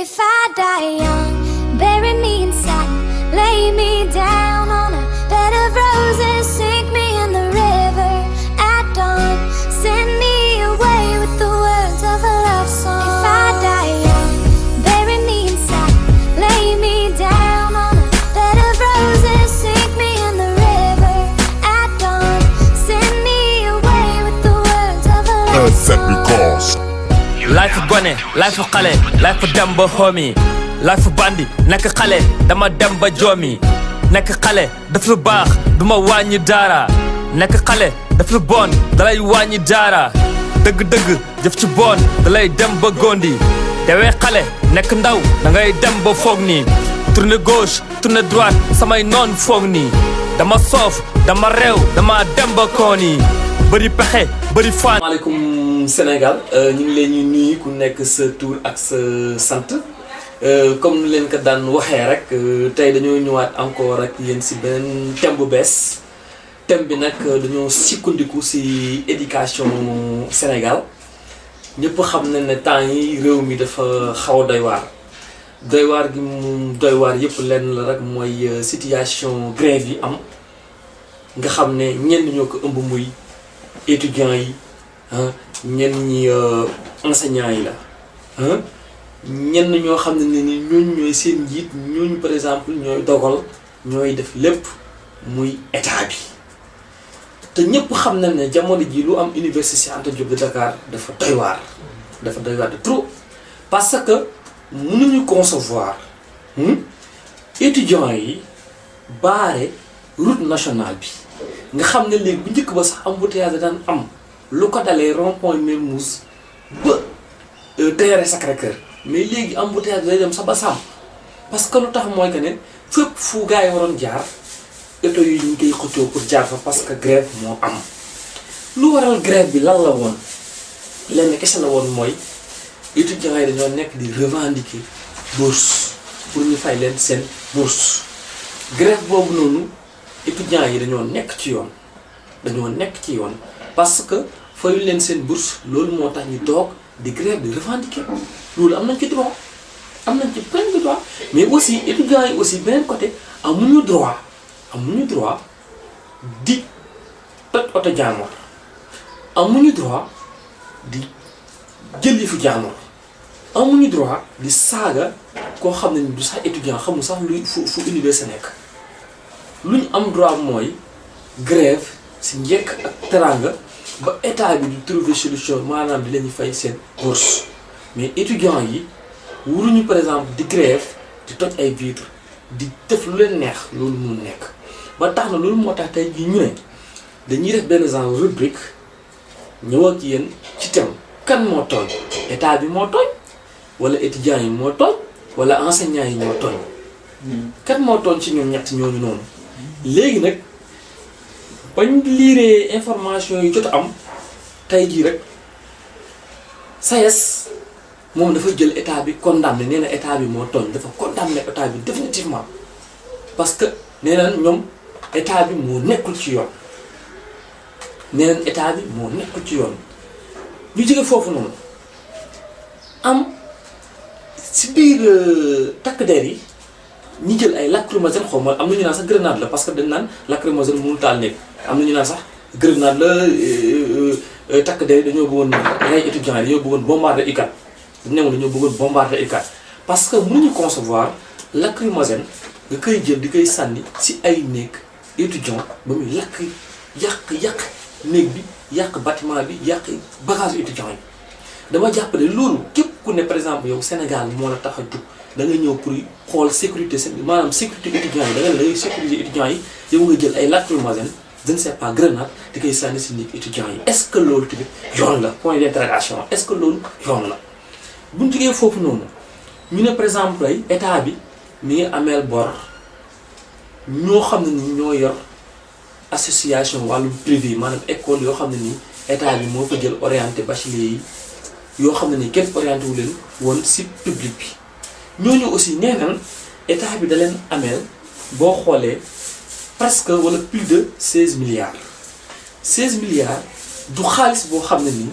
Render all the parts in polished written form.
If I die young, bury me in satin, lay me down on a bed of roses, sink me in the river at dawn, send me away with the words of a love song. If I die young, bury me in satin, lay me down on a bed of roses, sink me in the river at dawn, send me away with the words of a love song. Life gone, life xale, life dem ba homie, life bandi nekk xale dama dem ba joomi, nekk xale daf lu baax duma wàññi dara, nekk xale daf lu bon dalay wàññi dara, dëgg-dëgg jëf ci bon dalay dem ba gondi, dewee xale nekk ndaw dangay dem ba foog nii, tourner gauche tourner droite samay noon foog nii, dama soof dama réew dama dem ba kooni, bëri pexe bëri fan. Maaleykum Sénégal ñu ngi leen ñu nuyu ku nekk sa tur ak sa sant comme ni leen ko daan waxee rek tey dañoo ñëwaat encore ak yéen si beneen thème bu bees thème bi nag dañoo sukkandiku si éducation Sénégal ñëpp xam nañ ne temps yi réew mi dafa xaw a doy waar gi mu doy waar yëpp lenn la rek mooy situation grève yi am nga xam ne ñenn ñoo ko ëmb muy étudiants yi ñenn ñi enseignants yi la ñenn ñoo xam ne ni ñooñu ñooy seen njiit ñooñu par exemple ñooy dogal ñooy def lépp muy état bi te ñëpp xam na ne jamono ji lu am université Cheikh Anta Diop de Dakar dafa doy waar de trop parce que mënuñu concevoir étudiants yi baare route nationale bi nga xam ne léegi bu njëkk ba sax embouteillage daan am lu ko dalee rond-point Mermoz ba terrain Sacré-Cœur mais léegi embouteillage day dem sax ba sàmm parce que lu tax mooy que ne fépp fu gars yi waroon jaar oto yi ñu koy xëccoo pour jaar fa parce que grève moo am. lu waral grève bi lan la woon lenn kese la woon mooy étudiants yi dañoo nekk di revendiquer bourse pour ñu fay leen seen bourse grève boobu noonu étudiants yi dañoo nekk ci yoon. parce que fayul leen seen bourse loolu moo tax ñu toog di grève di revendiquer loolu am nañ ci droit plein de droit mais aussi étudiants yi aussi beneen côté amuñu droit di toj oto jaamur amuñu droit di jël yëfu jaamur amuñu droit di saaga koo xam ne du sax étudiant xamul sax luy fu université nekk lu ñu am droit mooy grève si njëkk ak teranga ba état bi du trouver solution maanaam di leen fay seen bourse mais étudiants yi wuruñu par exemple di grève di toj ay vitres di def lu leen neex loolu mun nekk ba tax na loolu moo tax tey jii ñu ne dañuy def benn genre rubrique ñëw ak yéen ci thème kan moo tooñ état bi moo tooñ wala étudiants yi moo tooñ wala enseignants yi ñoo tooñ kan moo tooñ ci ñoom ñett ñooñu noonu léegi nag bañ liiree information yi jot a am tey jii rek SAES moom dafa jël état bi condamné nee na état bi moo tooñ dafa condamné état bi définitivement parce que nee na ñoom état bi moo nekkul ci yoon ñu jóge foofu noonu am si biir takk der yi ñi jël ay lacrymogène xaw ma am na ñu naan sax grenade la parce que dañ naan lacrymogène mënul taal nekk am na ñu naan sax grenade la takk der dañoo bëggoon ay étudiants yi dañoo bëggoon bombarder UCAD dañoo bëggoon bombarder UCAD parce que mënuñu concevoir lacrymogène nga koy jël di koy sànni si ay néeg étudiant ba muy lakk yàq néeg bi yàq bâtiment bi yàq bagage étudiants yi dama jàpp ne loolu képp ku ne par exemple yow Sénégal moo la tax a jug da nga ñëw pour xool sécurité maanaam sécurité étudiants yi da ngay sécuriser étudiants yi yow nga jël ay lacrymogène je ne sais pas grenade di koy sànni si néeg étudiants yi est-ce que loolu tamit yoon la point d'interrogation est-ce que loolu yoon la bu ñu jógee foofu noonu ñu ne par exemple ay état bi mi ngi ameel bor ñoo xam ne ni ñoo yor association wàllu privé maanaam école yoo xam ne ni état bi moo ko jël orienté bachelier yi yoo xam ne ni kenn orienté wu leen woon si public bi ñooñu aussi nee nañ état bi da leen ameel boo xoolee presque wala plus de 16 milliards du xaalis boo xam ne nii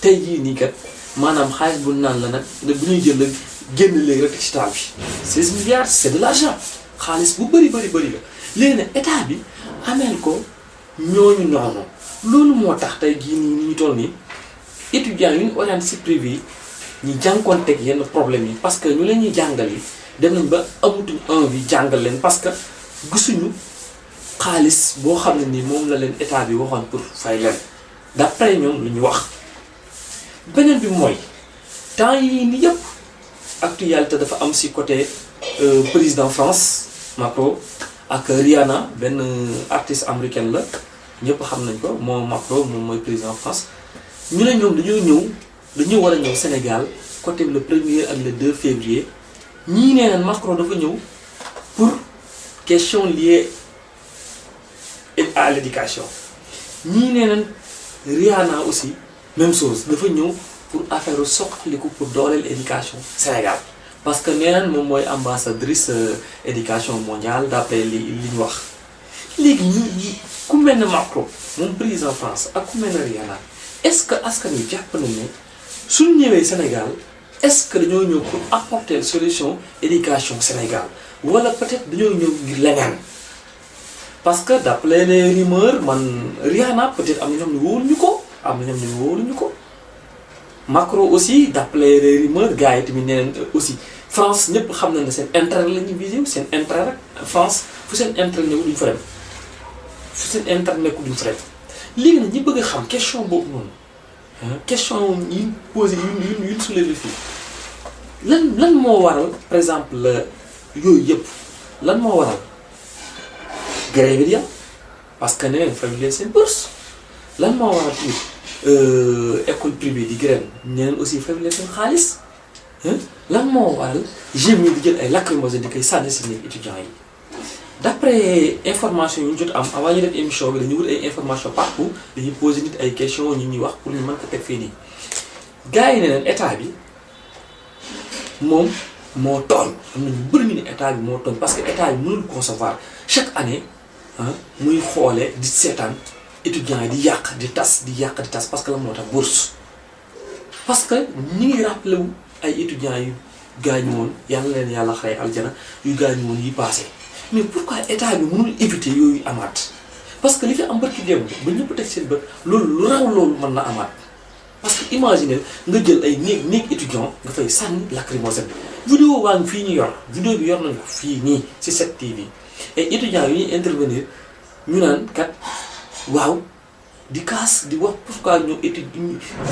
tey jii nii kat maanaam xaalis bu naan la nag bu ñuy jël génn léegi rek ci taal bi 16 milliards c'est de l'argent xaalis bu bëri la léegi nag état bi ameel ko ñooñu noonu loolu moo tax tey jii nii ñu toll nii étudiants yi ñu orienté ci privé yi ñu jànkoonteeg yenn problème yi parce que ñu leen ñuy jàngal yi dem nañ ba amatuñ envie jàngal leen parce que gisuñu xaalis boo xam ne ni moom la leen état bi waxoon pour fay leen d'après ñoom lu ñu wax. beneen bi mooy temps yii ni yëpp actualité dafa am ci côté président France Macron ak Rihanna benn artiste américaine la ñëpp xam nañ ko moom Macron moom mooy président France ñu ne ñoom dañoo war a ñëw Sénégal côté le 1er ak le 2 février ñii nee naan Macron dafa ñëw pour question liée à l'éducation ñii nee naan Rihanna aussi même chose dafa ñëw pour affaire soxaliku pour dooleel éducation Sénégal parce que nee naan moom mooy ambassadrice éducation mondiale d'après li ñu wax léegi ñi ku mel ne Macron moom président France ak ku mel ne Rihanna est-ce que askan wi jàpp nañ ne suñ ñëwee Sénégal est-ce que dañoo ñëw pour apporter solution éducation Sénégal wala peut-être dañoo ñëw ngir leneen parce que d'après les rumeurs man Rihanna peut-être am na ñoom ñu wóoluñu ko Macron aussi d'après les rumeurs gars yi tamit neneen aussi France ñëpp xam nañ ne seen intérêt la ñu visé seen intérêt rek France fu seen intérêt nekku duñ fa dem léegi nag ñi bëgg a xam question boobu noonu question yi posé yu soulevé fii lan moo waral par exemple yooyu yëpp lan moo waral grève yi parce que neneen fay leen seen bourse lan moo waral tamit école privée di grève ñeneen aussi fay leen seen xaalis lan moo waral GMI di jël ay lacrymogènes di koy sànni si nekk étudiants yi d'après information yu ñu jot am avant ñu def émission bi dañu wut ay information partout dañuy poser nit ay questions ñu ñuy wax pour ñu mën ko teg fii nii gars yi ne leen état bi moom moo tooñ am na ñu bëri ñu ne état bi moo tooñ parce que état bi mënul concevoir chaque année muy xoolee di seetaan étudiants yi di yàq di tas parce que la moo tax bourse parce que ñi ngi rappelé wu ay étudiants yu gaañu woon yàlla leen yàlla xare aljana yu gaañu woon yi passé mais pourquoi état bi mënul éviter yooyu amaat parce que li fi am barki démb ba ñëpp teg seen bët loolu lu raw loolu mën na amaat parce que imaginer nga jël ay néeg étudiant nga fay sànni lacrymogène vidéo waa ngi fii ñu yor vidéo bi yor nañ ko fii nii ci 7TV et étudiants yi ñuy intervenir ñu naan kat waaw di kaas di wax pourquoi ñoom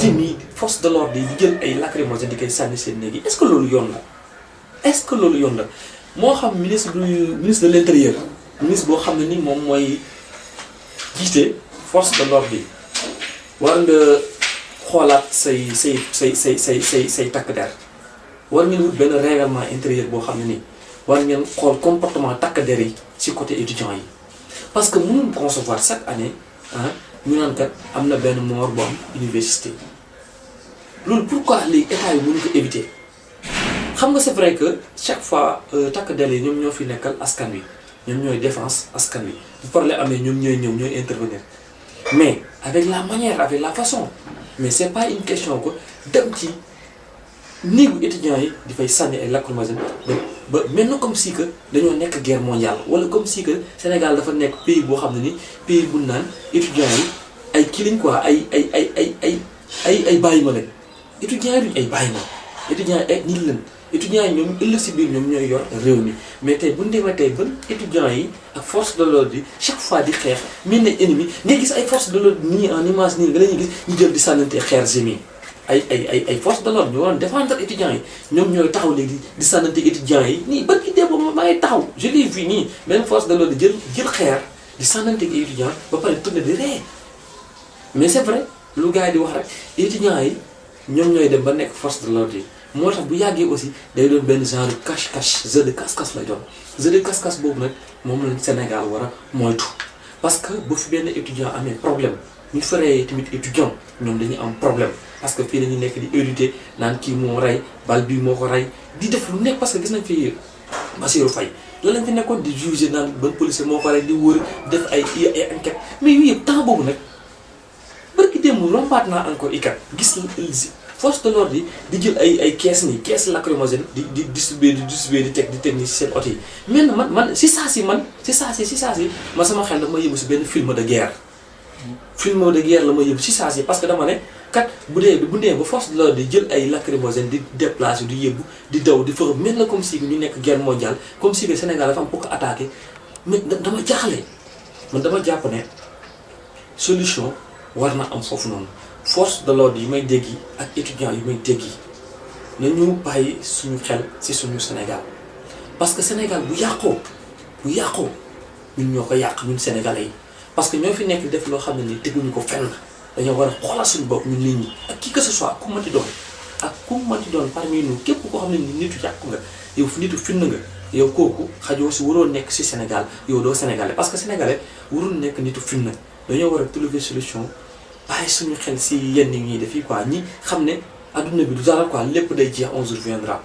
jeunes force de l'ordre yi di jël ay lacrymogène di koy sànni seen néeg yi est-ce que loolu yoon la moo xam ministre de l'intérieur ministre boo xam ne ni moom mooy jiite force de l'ordre bi war nga xoolaat say takk der war ngeen wut benn règlement intérieur boo xam ne nii war ngeen xool comportement takk der yi ci côté étudiants yi parce que mënuñ concevoir chaque année ñu naan kat am na benn mort bu am université loolu pourquoi léegi état yi mënu ko éviter xam nga c'est vrai que chaque fois takk der yi ñoom ñoo fi nekkal askan wi ñoom ñooy défense askan wi bu problème amee ñoom ñooy intervenir mais avec la manière avec la façon mais c'est pas une question que dem ci néegu étudiants yi di fay sànni ay lacrymogènes ba mel na comme si que dañoo nekk guerre mondiale wala comme si que Sénégal dafa nekk pays boo xam ne ni pays bu naan étudiants yi ay kiliñ quoi ay bàyyi ma lañ étudiants yi duñ ay bàyyi ma étudiants yi ay nit lañ étudiants yi ñoom ëllëg si biir ñoom ñooy yor réew mi mais tey bu ñu demee tey ba étudiants yi ak force de l'ordre yi chaque fois di xeex mel ne ennemi ngay gis ay force de l'ordre nii en image nii nga la ñuy gis ñu jël di sànnante xeer GMI ay force de l'ordre ñu waroon défendre étudiants yi ñoom ñooy taxaw léegi di sànnante étudiants yi nii ba ki dee ba maa ngi taxaw je l'ai vu nii même force de l'ordre jël xeer di sànnante étudiants ba pare tourné di ree mais c'est vrai lu gars yi di wax rek étudiants yi ñoom ñooy dem ba nekk force de l'ordre yi moo tax bu yàggee aussi day doon benn genre cache-cache jeu de cache-cache lay doon jeu de cache-cache boobu nag moom la Sénégal war a moytu parce que bu fi benn étudiant amee problème ñu feree tamit étudiant ñoom dañuy am problème parce que fii dañuy nekk di érudité naan kii moo rey bal bii moo ko rey di def lu nekk parce que gis nañ fi Bassirou Faye la lañ fi nekkoon di juger naan ban policier moo ko rey di wër def ay enquête mais yooyu yëpp temps boobu nag barki démb rombaat naa encore ikat gis force de l'ordre yi di jël ay caisse nii caisse lacrymogène di distribuer di teg nii si seen oto yi mais man si saa si man sama xel dama yóbbu si benn film de guerre la ma yóbbu si saa si parce que dama ne kat bu dee ba force de l'ordre di jël ay lacrymogène di déplacer di yóbbu di daw di fëx mel na comme si ñu nekk guerre mondiale comme si que Sénégal dafa am pour ko attaquer mais dama jaaxle man dama jàpp ne solution war na am foofu noonu force de l'ordre yi may dégg yi ak étudiants yi may dégg yi nañu bàyyi suñu xel ci suñu Sénégal parce que Sénégal bu yàqoo ñun ñoo ko yàq ñun sénégalais yi parce que ñoo fi nekk def loo xam ne ni teguñu ko fenn dañoo war a xoolal suñu bopp ñun nit ñi ak qui que ce soit ku mënti doon parmi nous képp koo xam ne ni nitu yàqu nga yow nitu finn nga yow kooku xajoo si waroo nekk si Sénégal yow doo sénégalais parce que sénégalais warul nekk nitu finn dañoo war a trouver solution bàyyi suñu xel si yenn yi ñuy def yi quoi ñi xam ne adduna bi du dara quoi lépp day jeex un jour viendra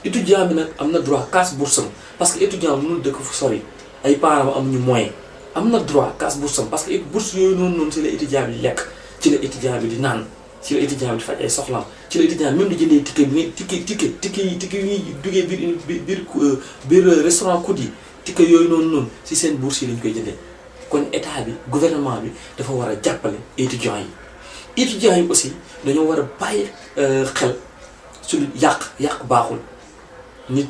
étudiant bi nag am na droit casse bourse parce que étudiant mënul dëkk fu sori ay parents am ñu moyen am na droit casse bourse parce que bourse yooyu noonu si la étudiant bi lekk ci la étudiant bi di naan ci la étudiant bi di faj ay soxlam ci la étudiant même di jëndee ticket yi ñuy duggee biir restaurant Cout yi ticket yooyu noonu si seen bourse yi lañ koy jëndee kon état bi gouvernement bi dafa war a jàppale étudiants yi aussi dañoo war a bàyyi xel su yàq baaxul nit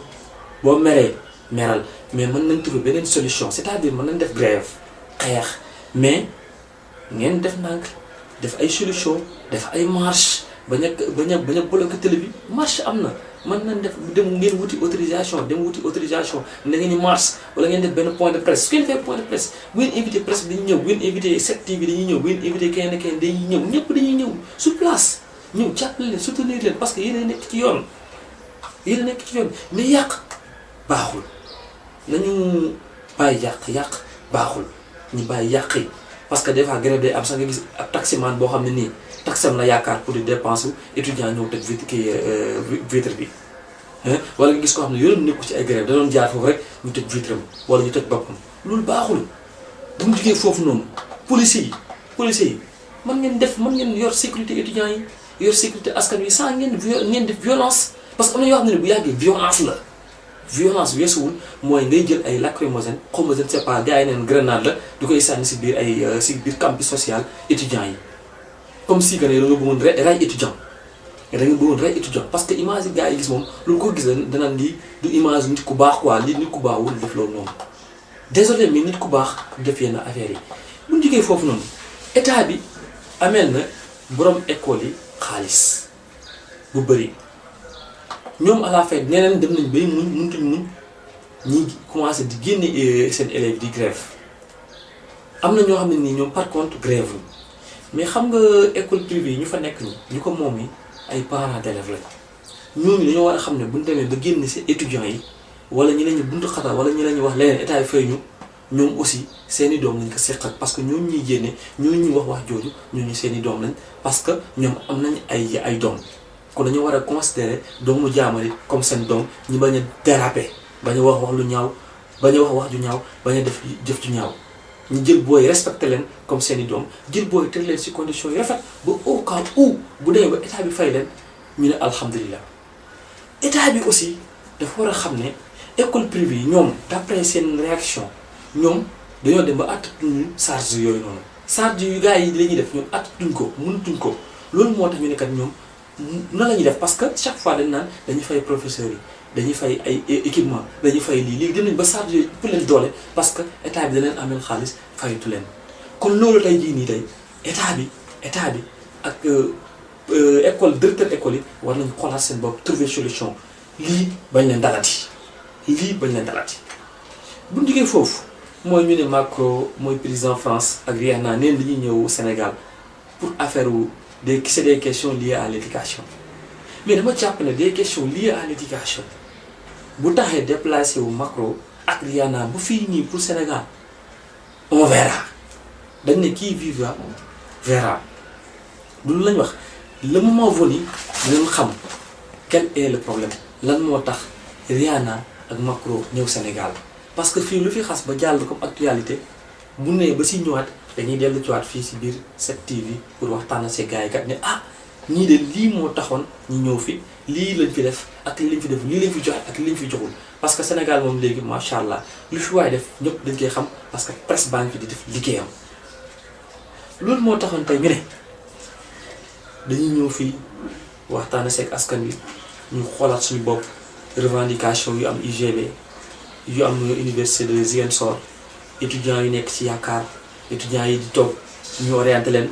boo meree meral mais mën nañ trouver beneen solution c'est-à-dire mën nañ def grève xeex mais ngeen def ndànk def ay solution def ay marche bañ a bloqué télé bi marche am na mën nañ def ngeen wuti autorisation da ngeen ñu marche wala ngeen def benn point de presse su ngeen defee point de presse bu ngeen invité presse bi dañuy ñëw bu ngeen invité 7TV dañuy ñëw bu ngeen invité kenn dañuy ñëw ñëpp dañuy ñëw sur place ñëw jàppale leen soutenir leen parce que yéen a nekk ci yoon mais yàq baaxul nañu bàyyi yàq baaxul ñu bàyyi yàq yi parce que des fois grève day am sax nga gis ab taximan boo xam ne nii taxam la yaakaar pour di dépense étudiant ñëw tëj vitre bi wala nga gis koo xam ne yoonam nekku ci ay grève da doon jaar foofu rek ñu tëj vitre am wala ñu tëj boppam loolu baaxul bu mu jugee foofu noonu policiers yi mën ngeen yor sécurité étudiants yi yor sécurité askan wi sans ngeen def violence parce que am na yoo xam ne bu yàggee violence weesuwul mooy ngay jël ay lacrymogène xaw ma je ne sais pas gars yi neen grenade la du koy sànni si biir campus social étudiants yi comme si que ne da nga bëggoon rey étudiant parce que image yi gars yi gis moom loolu ko gis la danaan lii du image nit ku baax quoi lii nit ku baax wul def loolu noonu désolé mais nit ku baax def yenn affaires yi bu ñu jógee foofu noonu état bi ameel na borom école yi xaalis bu bëri ñoom à la fin ñeneen dem nañ bay mëntuñ muñ ñi commencé di génne seen élèves di grève am na ñoo xam ne nii ñoom par contre grève mais xam nga école privée yi ñu fa nekk ñu ko moom yi ay parents d'élèves lañ ñooñu dañoo war a xam ne bu ñu demee ba génn si étudiants yi wala ñi lañu buntu xatal wala ñi lañu wax leneen état yi fay ñu ñoom aussi seeni doom lañ ko seqal parce que ñooñu ñuy génne ñooñu ñuy wax jooju ñooñu seeni doom lañ parce que ñoom am nañ ay doom kon dañoo war a considérer doomu jaamari comme seen doom ñi bañ a déraper bañ a wax lu ñaaw bañ a wax ju ñaaw bañ a def jëf ju ñaaw ñu jël booy respecté leen comme seeni doom jël booy teg leen ci conditions yi rafet ba au cas où bu demee ba état bi fay leen ñu ne alhamdulilah état bi aussi dafa war a xam ne école privée yi ñoom d'après seen réaction ñoom dañoo dem ba attatuñu charge yooyu noonu charge yu gars yi la ñuy def ñoom attatuñ ko mënatuñ ko loolu moo tax ñu ne kat ñoom nan la ñuy def parce que chaque fois dañ naan dañuy fay professeurs yi dañuy fay ay équipement dañuy fay lii léegi dem nañ ba charge yooyu pour leen doole parce que état bi da leen amel xaalis fayatu leen kon loolu tey jii nii tey état bi ak école directeur école yi war nañu xoolaat seen bopp trouver solution lii bañ leen dalati bu ñu jógee foofu mooy ñu ne Macron mooy président France ak Rihanna neen dañuy ñëw Sénégal pour affaire c'est des questions liées à l'éducation mais dama jàpp ne des questions liées à l'éducation bu taxee déplacé wu Macron ak Rihanna bu fii nii pour Sénégal on verra dañ ne qui vivra verra loolu lañ wax le moment venu dinañ xam quel est le problème lan moo tax Rihanna ak Macron ñëw Sénégal parce que fii lu fi xas ba jàll comme actualité bu ne ba si ñëwaat dañuy dellu ci waat fii si biir 7TV pour waxtaan ak gars yi kat ne ñii de lii moo taxoon ñu ñëw fi lii lañ fi def ak lii lañ fi def lii lañ fi joxe ak lii lañ fi joxul parce que Sénégal moom léegi macha allah lu fi waay def ñëpp dañ koy xam parce que presse baa ngi fi di def liggéeyam loolu moo taxoon tey ñu ne dañuy ñëw fii waxtaane seeg askan wi ñu xoolaat suñu bopp revendication yu am UGB yu am université de Ziguinchor étudiants yu nekk ci yaakaar étudiants yi di toog ñu orienté leen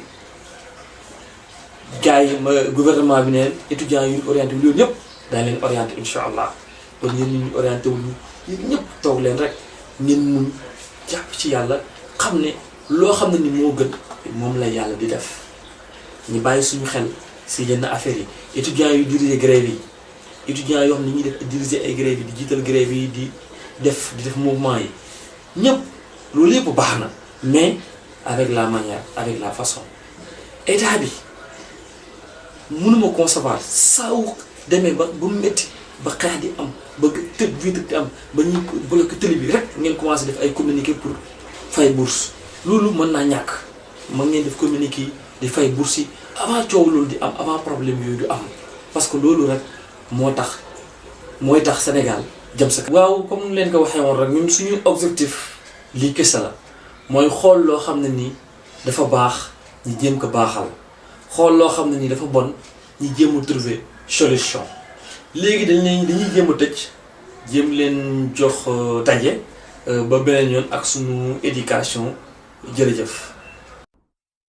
gars yi gouvernement bi neen étudiants yu ñu orienté wu loolu yëpp dañ leen orienté incha allah kon yéen ñi ñu orienté wu yéen ñëpp toog leen rek ngeen muñ jàpp ci yàlla xam ne loo xam ne ni moo gën moom la yàlla di def ñu bàyyi suñu xel si yenn affaires yi étudiants yu diriger grève yi étudiants yoo xam ne ñuy def diriger ay grève yi di jiital grève yi di def mouvement yi ñëpp loolu yëpp baax na mais avec la manière avec la façon état bi mënuma concevoir saa wu demee ba mu métti ba xeex di am ba tëj vitre di am ba ñu bloqué télé bi rek ngeen commencé def ay communiqué pour fay bourse loolu mën naa ñàkk mën ngeen def communiqué yi di fay bourse yi avant coow loolu di am avant problème yooyu du am parce que loolu rek mooy tax Sénégal jëm sa waaw comme leen ko waxee woon rek ñun suñu objectif lii kese la mooy xool loo xam ne nii dafa baax ñu jéem ko baaxal xool loo xam ne nii dafa bon ñu jéem a trouver solution léegi dañuy jéem a tëj jéem leen jox daje ba beneen yoon ak suñu éducation jërëjëf.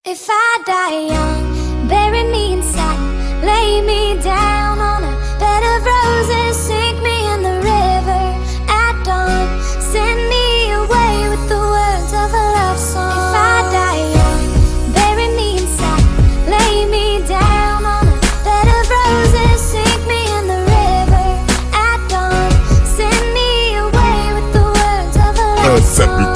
If I die young, bury me in satin, lay me down on a bed of roses, sink me in the river at dawn, send me away with the words of a love song. If I die young, bury me in satin, lay me down on a bed of roses, sink me in the river at dawn, send me away with the words of a love song.